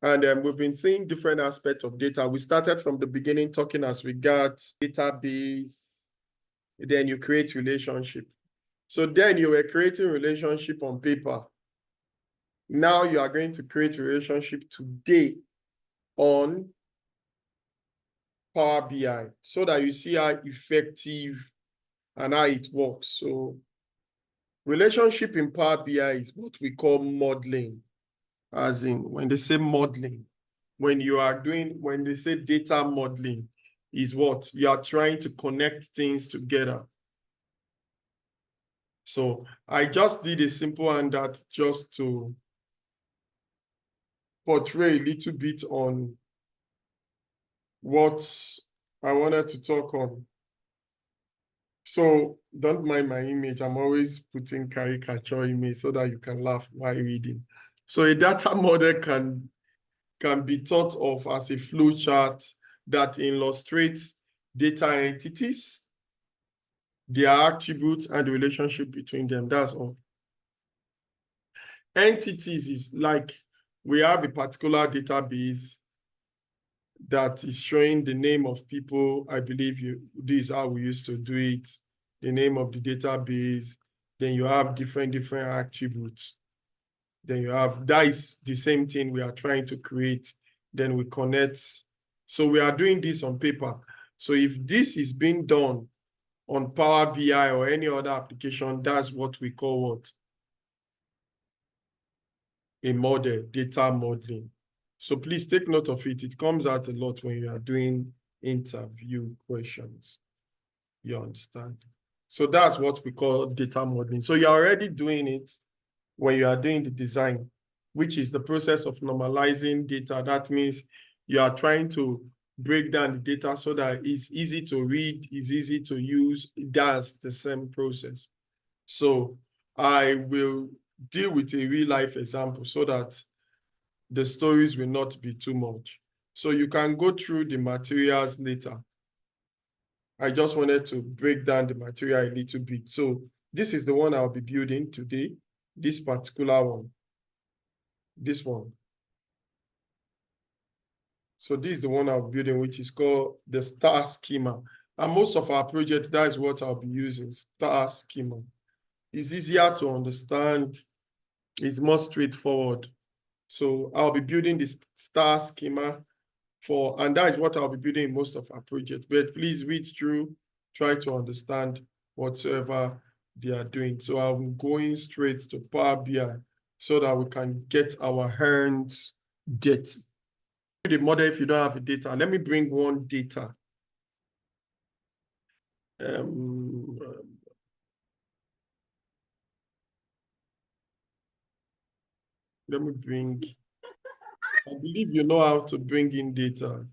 And we've been seeing different aspects of data. We started from the beginning talking as regards database, then you create relationship. So then you were creating relationship on paper. Now you are going to create relationship today on Power BI so that you see how effective and how it works. So relationship in Power BI is what we call modeling. As in, when they say modeling, when they say data modeling, is what you are trying to connect things together. So I just did a simple handout just to portray a little bit on what I wanted to talk on. So don't mind my image. I'm always putting caricature image so that you can laugh while reading. So a data model can be thought of as a flow chart that illustrates data entities, their attributes, and the relationship between them. That's all. Entities is like we have a particular database that is showing the name of people. I believe this is how we used to do it. The name of the database. Then you have different attributes. Then you have, that is the same thing we are trying to create. Then we connect. So we are doing this on paper. So if this is being done on Power BI or any other application, that's what we call what? A model, data modeling. So please take note of it. It comes out a lot when you are doing interview questions. You understand? So that's what we call data modeling. So you're already doing it when you are doing the design, which is the process of normalizing data. That means you are trying to break down the data so that it's easy to read, it's easy to use. That's the same process. So I will deal with a real life example so that the stories will not be too much. So you can go through the materials later. I just wanted to break down the material a little bit. So this is the one I'll be building today, this particular one, this one. So this is the one I'll be building, which is called the star schema. And most of our projects, that is what I'll be using, star schema. It's easier to understand. It's more straightforward. So I'll be building this star schema and that is what I'll be building in most of our projects. But please read through, try to understand whatsoever they are doing. So I'm going straight to Power BI so that we can get our hands dirty. The model if you don't have the data. Let me bring one data. Let me bring, I believe you know how to bring in data.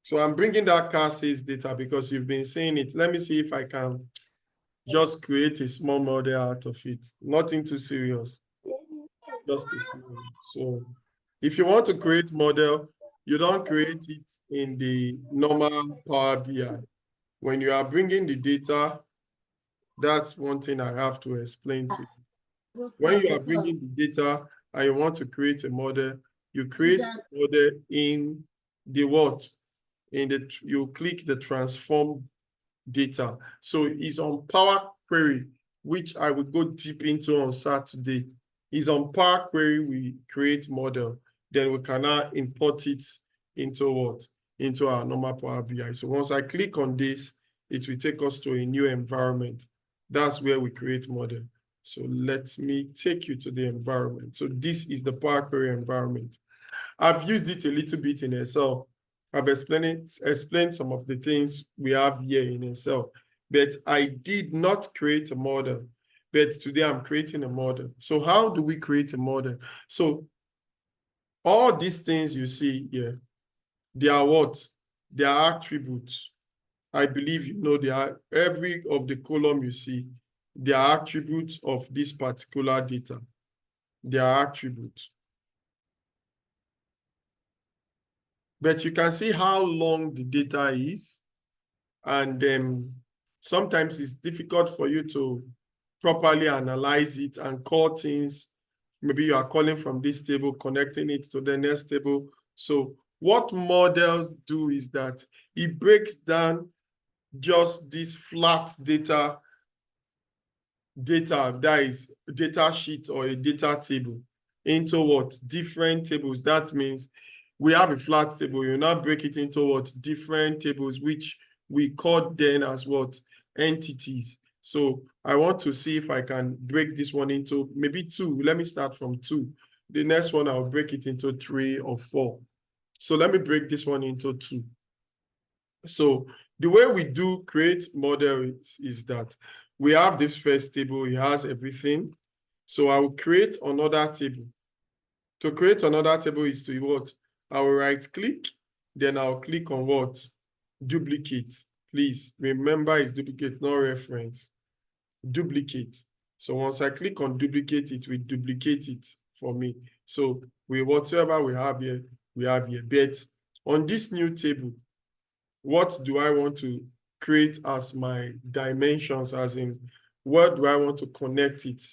So I'm bringing that car sales data because you've been saying it. Let me see if I can just create a small model out of it. Nothing too serious. Just a small. So if you want to create model, you don't create it in the normal Power BI. When you are bringing the data, that's one thing I have to explain to you. When you are bringing the data and you want to create a model, you create the model in the what? You click the transform data. So it's on Power Query, which I will go deep into on Saturday. It's on Power Query, we create model. Then we can now import it into what? Into our normal Power BI. So once I click on this, it will take us to a new environment. That's where we create model. So let me take you to the environment. So this is the Power Query environment. I've used it a little bit in Excel. I've explained some of the things we have here in Excel, but I did not create a model. But today I'm creating a model. So how do we create a model? So all these things you see here, they are what? They are attributes. I believe you know they are every of the column you see, they are attributes of this particular data. They are attributes. But you can see how long the data is. And sometimes it's difficult for you to properly analyze it and call things maybe you are calling from this table, connecting it to the next table. So what models do is that it breaks down just this flat data that is data sheet or a data table into what? Different tables. That means we have a flat table. You now break it into what? Different tables, which we call then as what? Entities. So I want to see if I can break this one into maybe two. Let me start from two. The next one, I'll break it into 3 or 4. So let me break this one into 2. So the way we do create model is that we have this first table, it has everything. So I will create another table. To create another table is to what? I will right click, then I'll click on what? Duplicate. Please remember it's duplicate, not reference. Duplicate. So once I click on duplicate, it will duplicate it for me. So whatsoever we have here, we have here. But on this new table, what do I want to create as my dimensions, as in where do I want to connect it?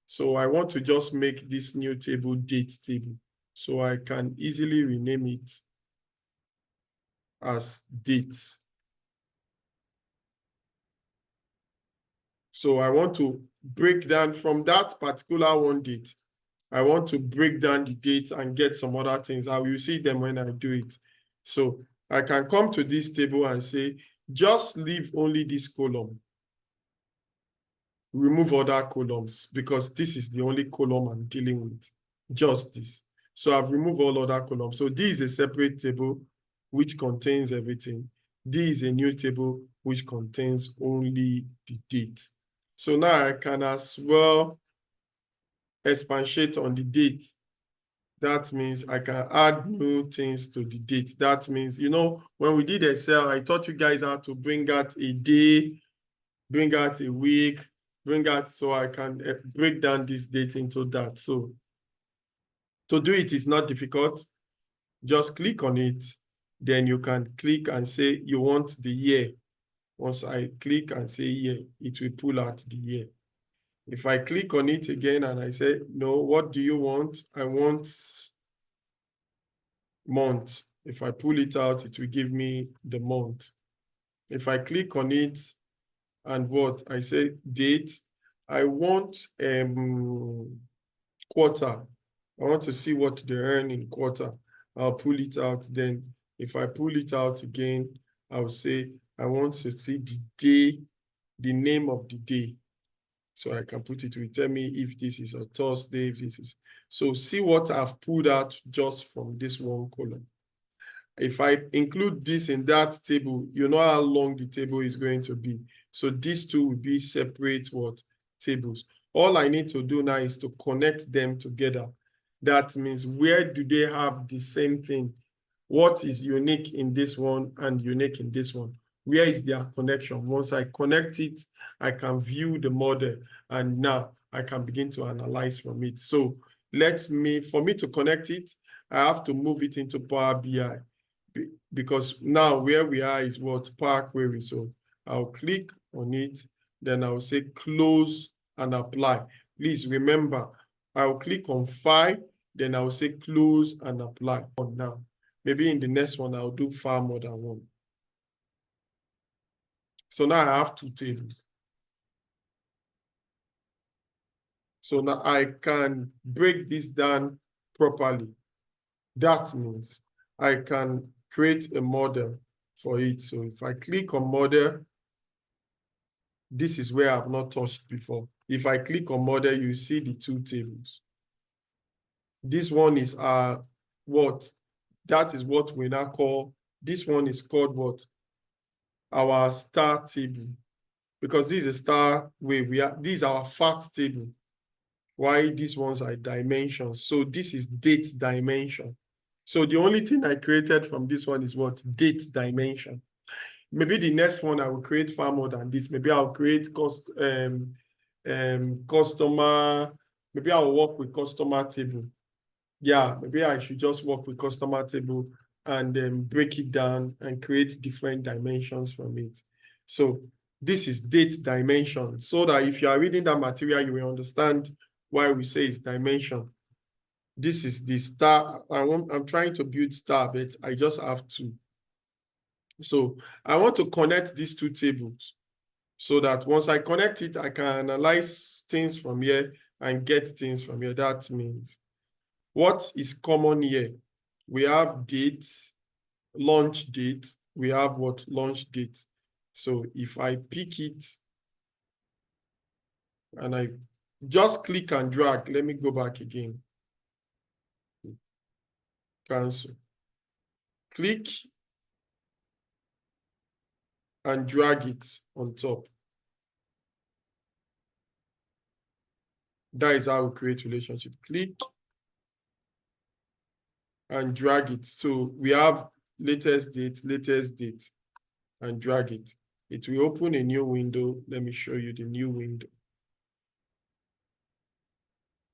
So I want to just make this new table date table. So I can easily rename it as dates. So I want to break down from that particular one date. I want to break down the date and get some other things. I will see them when I do it. So I can come to this table and say, just leave only this column. Remove other columns because this is the only column I'm dealing with. Just this. So I've removed all other columns. So this is a separate table which contains everything. This is a new table which contains only the date. So now I can as well expatiate on the date. That means I can add new things to the date. That means, you know, when we did Excel, I taught you guys how to bring out a day, bring out a week, bring out, so I can break down this date into that. So to do it is not difficult. Just click on it. Then you can click and say you want the year. Once I click and say year, it will pull out the year. If I click on it again and I say, no, what do you want? I want month. If I pull it out, it will give me the month. If I click on it and what? I say date, I want quarter. I want to see what they earn in quarter. I'll pull it out. Then if I pull it out again, I'll say, I want to see the day, the name of the day. So I can put it, will tell me if this is a Thursday, if this is. So see what I've pulled out just from this one column. If I include this in that table, you know how long the table is going to be. So these two will be separate what? Tables. All I need to do now is to connect them together. That means where do they have the same thing? What is unique in this one and unique in this one? Where is their connection? Once I connect it, I can view the model and now I can begin to analyze from it. So for me to connect it, I have to move it into Power BI because now where we are is what? Power Query. So I'll click on it, then I'll say close and apply. Please remember, I'll click on File, then I'll say close and apply. Now, maybe in the next one, I'll do far more than one. So now I have two tables. So now I can break this down properly. That means I can create a model for it. So if I click on model, this is where I've not touched before. If I click on model, you see the two tables. This one is what? That is what we now call, this one is called what? Our star table. Because this is a star way, this is our fact table. Why these ones are dimensions. So this is date dimension. So the only thing I created from this one is what? Date dimension. Maybe the next one I will create far more than this. Maybe I'll create customer, maybe I'll work with customer table. Yeah, maybe I should just work with customer table and then break it down and create different dimensions from it. So this is date dimension, so that if you are reading that material, you will understand why we say it's dimension. This is the star. I'm trying to build star, but I just have two. So I want to connect these two tables so that once I connect it, I can analyze things from here and get things from here. That means what is common here? We have dates, launch date. We have what? Launch date. So if I pick it and I just click and drag, let me go back again. Cancel. Click and drag it on top. That is how we create relationship. Click and drag it. So we have latest date, and drag it. It will open a new window. Let me show you the new window.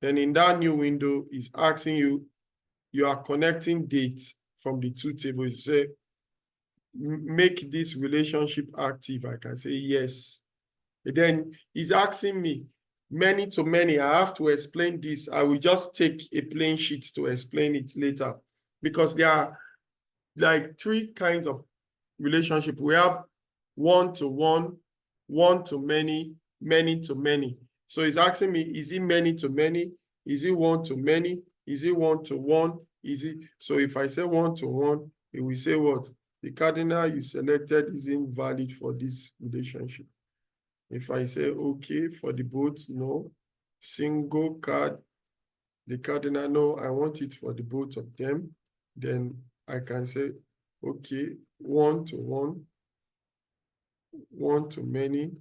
Then in that new window, is asking you, you are connecting dates from the two tables. Say, make this relationship active. I can say yes. And then he's asking me, many to many, I have to explain this. I will just take a plain sheet to explain it later because there are like three kinds of relationship. We have one-to-one, one-to-many, many-to-many. So he's asking me, is it many-to-many? Is it one-to-many? Is it one-to-one? Is it? So if I say one-to-one, it will say what? The cardinal you selected is invalid for this relationship. If I say okay for the both, no. Single card, the cardinal, no, I want it for the both of them. Then I can say, okay, one-to-one, one-to-many,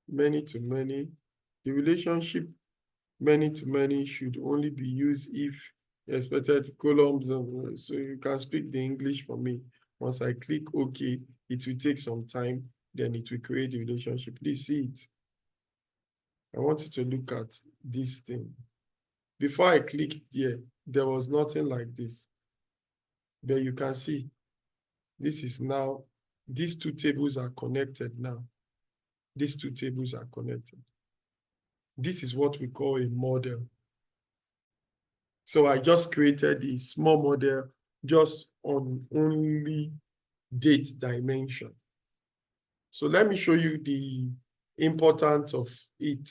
many-to-many. The relationship many-to-many should only be used if expected columns. So you can speak the English for me. Once I click OK, it will take some time. Then it will create the relationship. Please see it. I want you to look at this thing. Before I clicked there was nothing like this. But you can see, this is now, these two tables are connected now. These two tables are connected. This is what we call a model. So I just created a small model just on only date dimension. So let me show you the importance of it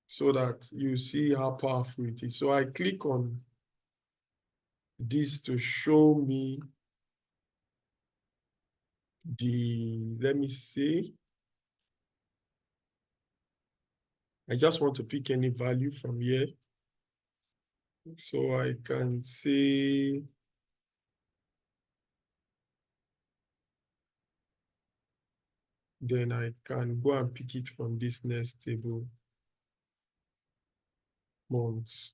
so that you see how powerful it is. So I click on this to show me let me see. I just want to pick any value from here. So I can say, then I can go and pick it from this next table, months.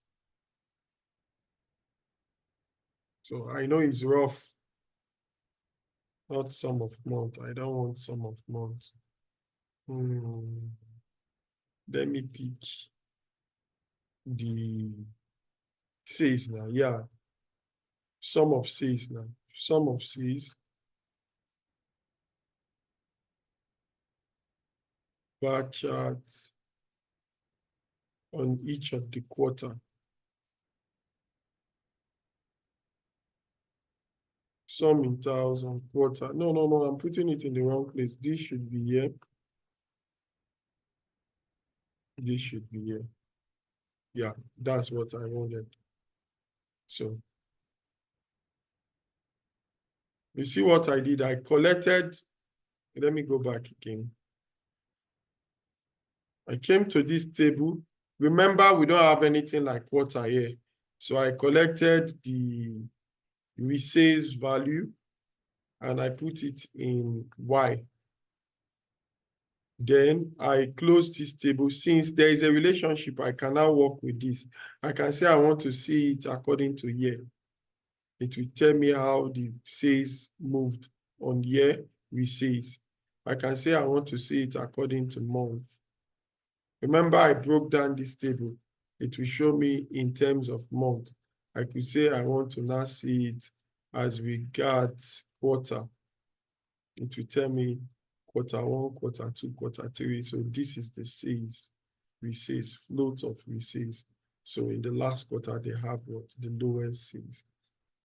So I know it's rough, not sum of month. I don't want sum of month. Let me pick the sales now. Yeah, sum of sales now. Sum of sales. Bar charts on each of the quarter. Sum in thousand, quarter. No, I'm putting it in the wrong place. This should be here. This should be here. Yeah, that's what I wanted. So you see what I did? I collected, let me go back again. I came to this table. Remember, we don't have anything like quarter here. So I collected the resales value and I put it in Y. Then I close this table. Since there is a relationship, I can now work with this. I can say I want to see it according to year. It will tell me how the sales moved on year resales. I can say I want to see it according to month. Remember, I broke down this table. It will show me in terms of month. I could say I want to now see it as regards quarter. It will tell me quarter one, quarter two, quarter three. So this is the sales, resales, float of resales. So in the last quarter, they have what? The lowest sales.